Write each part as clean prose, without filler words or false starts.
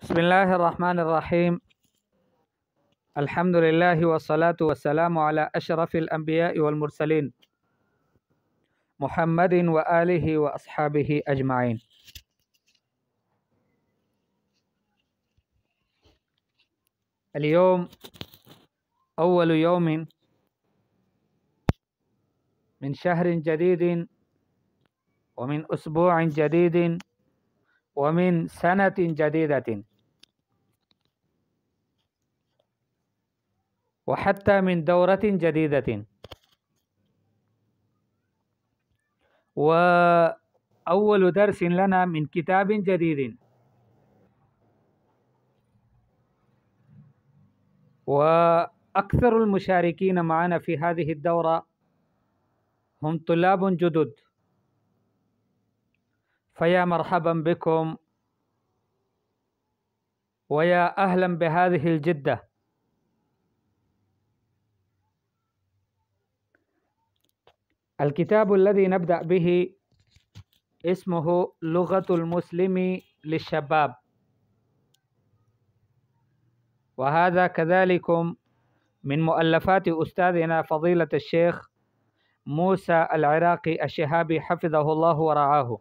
بسم الله الرحمن الرحيم. الحمد لله والصلاة والسلام على أشرف الأنبياء والمرسلين محمد وآله وأصحابه أجمعين. اليوم أول يوم من شهر جديد ومن أسبوع جديد ومن سنة جديدة وحتى من دورة جديدة، وأول درس لنا من كتاب جديد، وأكثر المشاركين معنا في هذه الدورة هم طلاب جدد، فيا مرحبا بكم ويا أهلا بهذه الجدة. الكتاب الذي نبدأ به اسمه لغة المسلم للشباب، وهذا كذلك من مؤلفات أستاذنا فضيلة الشيخ موسى العراقي الشهابي حفظه الله ورعاه.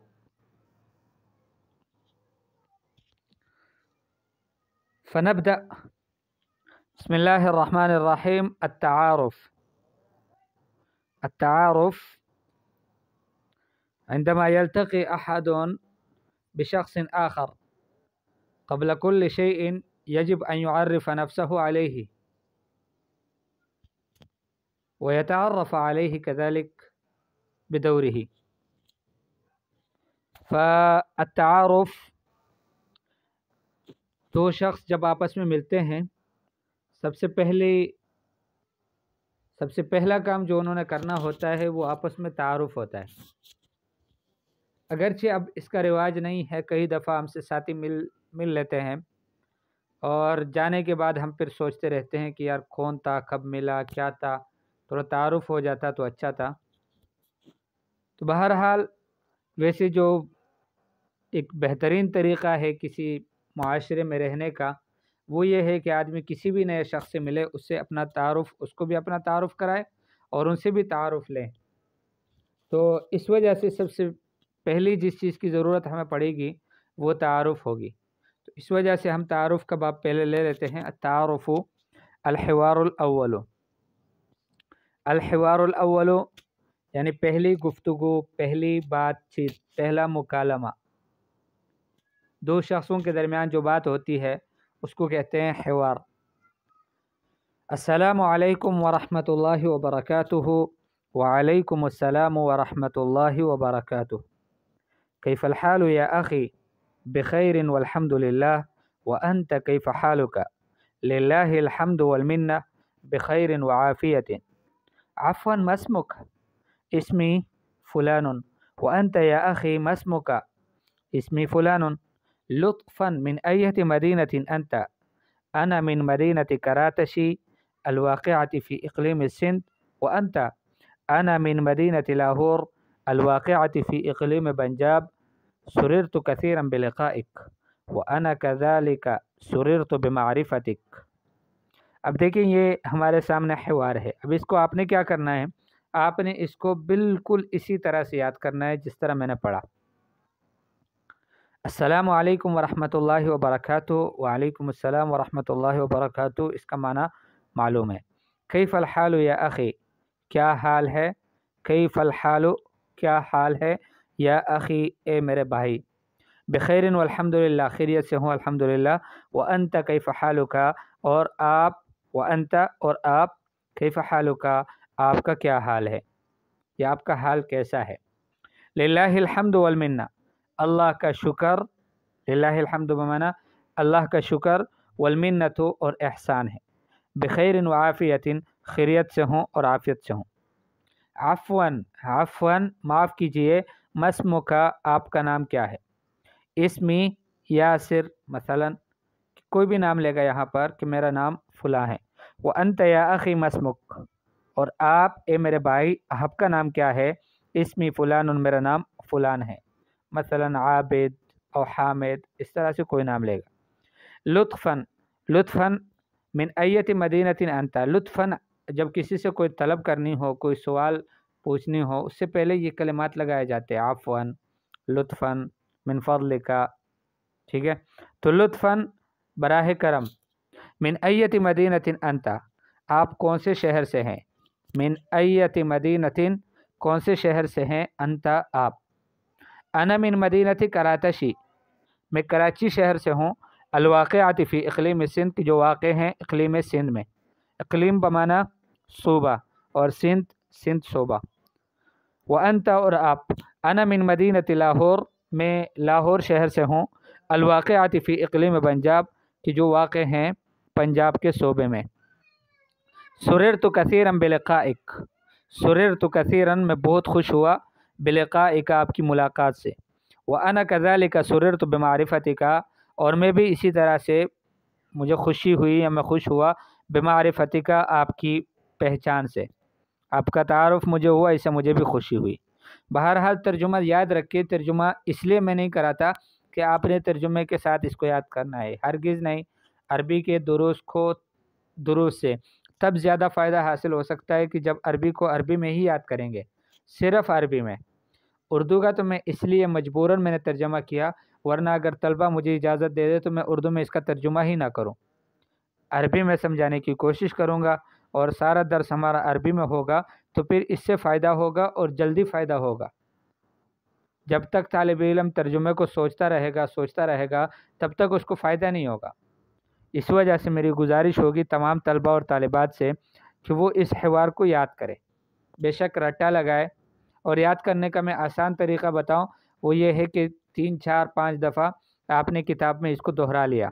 فنبدأ. بسم الله الرحمن الرحيم. التعارف عندما يلتقي أحد بشخص آخر، قبل كل شيء يجب أن يعرف نفسه عليه ويتعرف عليه كذلك بدوره. فالتعارف، دو شخص جب آپس میں ملتے ہیں، سب سے پہلا کام جو انہوں نے کرنا ہوتا ہے وہ آپس میں تعارف ہوتا ہے. اگرچہ اب اس کا رواج نہیں ہے، کئی دفعہ ہم سے ساتھی مل لیتے ہیں اور جانے کے بعد ہم پھر سوچتے رہتے ہیں کہ یار کون تھا، کب ملا، کیا تھا، تھوڑا تعارف ہو جاتا تو اچھا تھا. تو بہرحال ویسے جو ایک بہترین طریقہ ہے کسی معاشرے میں رہنے کا، وہ یہ ہے کہ آدمی کسی بھی نئے شخص سے ملے، اس سے اپنا تعارف، اس کو بھی اپنا تعارف کرائے اور ان سے بھی تعارف لیں. تو اس وجہ سے سب سے پہلی جس چیز کی ضرورت ہمیں پڑے گی وہ تعارف ہوگی. تو اس وجہ سے ہم تعارف کا باب پہلے لے لیتے ہیں. التعارف الحوار الاول. الحوار الاول یعنی پہلی گفتگو، پہلی بات چیت، پہلا مکالمہ، دو شخصوں کے درمیان جو بات ہوتی ہے اس کو کہتے ہیں حوار. السلام علیکم ورحمۃ اللہ وبرکاتہ. وعلیکم السلام ورحمۃ اللہ وبرکاتہ. کیف الحال یا اخی؟ بخیر والحمد للہ. وانت کیف حالک؟ للہ الحمد والمنہ بخیر وعافیۃ. عفوا ما اسمک؟ اسمی فلان. وانت یا اخی ما اسمک؟ اسمی فلان. لطفا من أية مدينة أنت؟ أنا من مدينة كراتشي الواقعة في إقليم السند. وأنت؟ أنا من مدينة لاهور الواقعة في إقليم بنجاب. سررت كثيرا بلقائك وأنا كذلك سررت بمعرفتك. اب دیکھیں یہ ہمارے سامنے حوار ہے. اب اس کو آپ نے کیا کرنا ہے؟ آپ نے اس کو بالکل اسی طرح سے یاد کرنا ہے جس طرح میں نے پڑھا. السلام علیکم ورحمۃ اللہ وبرکاتہ. وعلیکم السلام ورحمۃ اللہ وبرکاتہ. اس کا معنی معلوم ہے. کیف الحال یا اخی؟ کیا حال ہے؟ کیف الحال کیا حال ہے؟ یا اخی اے میرے بھائی. بخیر والحمد للہ خیریت سے ہوں الحمد للہ. وانت کیف حالک اور آپ، وانت اور آپ، کیف حالک آپ کا کیا حال ہے یا آپ کا حال کیسا ہے؟ للہ الحمد والمنہ اللہ کا شکر. للہ الحمد بمعنی اللہ کا شکر، والمنت اور احسان ہے. بخیر وعافیت خیریت سے ہوں اور عافیت سے ہوں. عفوا معاف کیجئے. مسمو کا آپ کا نام کیا ہے؟ اسمی یاسر مثلا کوئی بھی نام لے گا یہاں پر کہ میرا نام فلاں ہے. وانت یا اخی مسمک اور آپ اے میرے بھائی آپ کا نام کیا ہے؟ اسمی فلان میرا نام فلان ہے. مثلا عابد اور حامد، اس طرح سے کوئی نام لے گا. लुत्फ़न, लुत्फ़न मिन अय्यति मदीनतिन अंता, लुत्फ़न जब किसी से कोई तलब करनी हो, कोई सवाल पूछनी हो, उससे पहले ये कलिमात लगाए जाते हैं, आफ़वन, लुत्फ़न, मिन फ़ज़लिका, ठीक है। तो लुत्फ़न बराह करम, मिन अय्यति मदीनतिन अंता, आप कौन से शहर से हैं, मिन अय्यति मदीनतिन, कौन से शहर से हैं, अंता आप, अना मिन मदीनति करातशी, मैं कराची शहर से हूँ, अलवाक़िअति फ़ी इक़लीम सिंध, की जो वाक़ हैं इक़लीम सिंध में, इक़लीम बमाना सूबा और सिंध सिंध सूबा, व अंता और आप, अना मिन मदीनति लाहौर, मैं लाहौर शहर से हूँ, अलवाक़िअति फ़ी इक़लीम पंजाब, की जो वाक़ हैं पंजाब के सूबे में, सुरिरतु कसीरन बिलिक़ाइक, सुरिरतु कसीरन, मैं बहुत खुश हुआ, बिलिक़ाइक, आपकी मुलाकात से, व अना कज़ालिका सुरिरतु बिमारिफ़तिका, और मैं भी इसी तरह से मुझे खुशी हुई या मैं खुश हुआ, बिमारिफ़तिका, आपकी पहचान से, आपका तारुफ मुझे हुआ, इससे मुझे भी खुशी हुई। बहरहाल तर्जुमा याद रखिए, तर्जुमा इसलिए मैं नहीं करा था कि आपने तर्जुमे के साथ इसको याद करना है, हरगिज़ नहीं। अरबी के दुरुस्त को दुरुस्त से तब ज़्यादा फ़ायदा हासिल हो सकता है कि जब अरबी को अरबी में ही याद करेंगे, सिर्फ़ अरबी में। उर्दू का तो मैं इसलिए मजबूरन मैंने तर्जमा किया, वरना अगर तलबा मुझे इजाज़त दे दे तो मैं उर्दू में इसका तर्जुमा ही ना करूं, अरबी में समझाने की कोशिश करूंगा, और सारा दर्स हमारा अरबी में होगा, तो फिर इससे फ़ायदा होगा और जल्दी फ़ायदा होगा। जब तक तालिब इल्म तर्जुमे को सोचता रहेगा, तब तक उसको फ़ायदा नहीं होगा। इस वजह से मेरी गुजारिश होगी तमाम तलबा और तालिबात से कि वो इस हिवार को याद करें, बेशक रट्टा लगाए, और याद करने का मैं आसान तरीक़ा बताऊं, वो ये है कि 3, 4, 5 दफ़ा आपने किताब में इसको दोहरा लिया,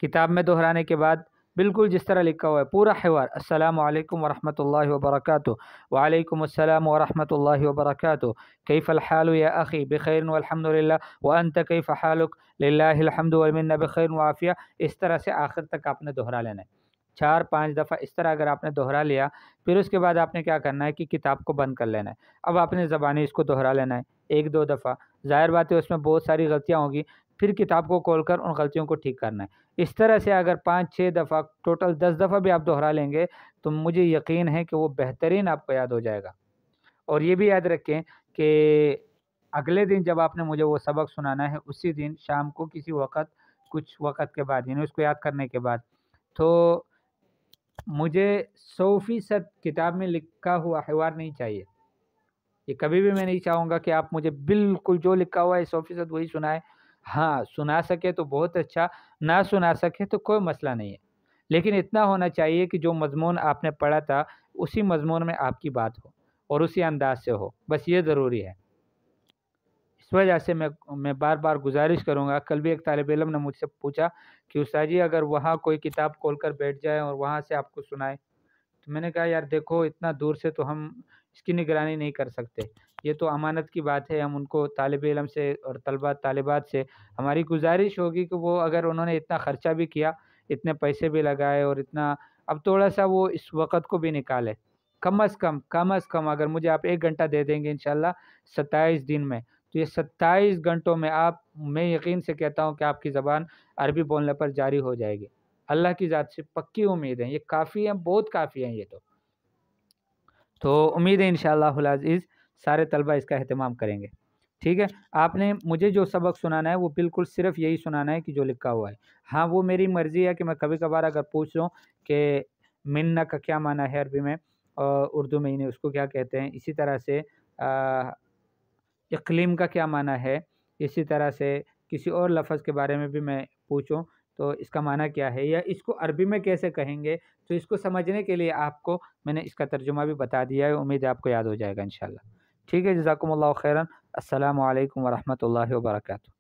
किताब में दोहराने के बाद बिल्कुल जिस तरह लिखा हुआ है पूरा हिवार, अस्सलामु अलैकुम वरहमतुल्लाहि वबरकातुहू, वालैकुम अस्सलाम वरहमतुल्लाहि वबरकातुहू, कैफ़ल हालु या अख़ी, बिख़ैरिन वल्हम्दुलिल्लाह, व अंत कैफ़ हालुक, लिल्लाहिल हम्दु वल मिन्ना बिख़ैरिन व आफ़िया। इस तरह से आखिर तक आपने दोहरा लेना है, 4-5 दफ़ा इस तरह अगर आपने दोहरा लिया, फिर उसके बाद आपने क्या करना है कि किताब को बंद कर लेना है। अब आपने ज़बानी इसको दोहरा लेना है 1-2 दफ़ा, ज़ाहिर बात है उसमें बहुत सारी गलतियाँ होंगी, फिर किताब को खोलकर उन गलतियों को ठीक करना है। इस तरह से अगर 5-6 दफ़ा, टोटल 10 दफ़ा भी आप दोहरा लेंगे, तो मुझे यकीन है कि वो बेहतरीन आपको याद हो जाएगा। और ये भी याद रखें कि अगले दिन जब आपने मुझे वो सबक सुनाना है, उसी दिन शाम को किसी वक़्त, कुछ वक़्त के बाद, यानी उसको याद करने के बाद, तो मुझे 100% किताब में लिखा हुआ हिवार नहीं चाहिए। ये कभी भी मैं नहीं चाहूँगा कि आप मुझे बिल्कुल जो लिखा हुआ है 100% वही सुनाएँ। हाँ, सुना सके तो बहुत अच्छा, ना सुना सके तो कोई मसला नहीं है। लेकिन इतना होना चाहिए कि जो मज़मून आपने पढ़ा था, उसी मज़मून में आपकी बात हो और उसी अंदाज़ से हो, बस ये ज़रूरी है। इस वजह से मैं बार-बार गुज़ारिश करूँगा। कल भी एक तालिब इल्म ने मुझसे पूछा कि उस्ताद जी अगर वहाँ कोई किताब खोलकर बैठ जाए और वहाँ से आपको सुनाए, तो मैंने कहा यार देखो इतना दूर से तो हम इसकी निगरानी नहीं कर सकते, ये तो अमानत की बात है। हम उनको तालिब इल्म से और तलबा तालिबात से हमारी गुजारिश होगी कि वो अगर उन्होंने इतना ख़र्चा भी किया, इतने पैसे भी लगाए और इतना, अब थोड़ा-सा वो इस वक़्त को भी निकालें। कम अज़ कम अगर मुझे आप 1 घंटा दे देंगे इंशाअल्लाह 27 दिन में, तो ये 27 घंटों में आप, मैं यकीन से कहता हूँ कि आपकी ज़बान अरबी बोलने पर जारी हो जाएगी। अल्लाह की ज़ात से पक्की उम्मीद है, ये काफ़ी है, बहुत काफ़ी है ये तो उम्मीद है इंशाअल्लाहुल अज़ीज़ सारे तलबा इसका एहतमाम करेंगे। ठीक है, आपने मुझे जो सबक सुनाना है वो बिल्कुल सिर्फ़ यही सुनाना है कि जो लिखा हुआ है। हाँ, वो मेरी मर्ज़ी है कि मैं कभी-कभार अगर पूछ लूँ कि मिन्ना का क्या माना है अरबी में, उर्दू में इन्हें उसको क्या कहते हैं, इसी तरह से इक़लीम का क्या माना है, इसी तरह से किसी और लफ़्ज़ के बारे में भी मैं पूछूँ तो इसका माना क्या है या इसको अरबी में कैसे कहेंगे, तो इसको समझने के लिए आपको मैंने इसका तर्जुमा भी बता दिया है। उम्मीद है आपको याद हो जाएगा इंशाअल्लाह। ठीक है, जज़ाकुमुल्लाहु खैरन। अस्सलामु अलैकुम व रहमतुल्लाहि व बरकातुहू।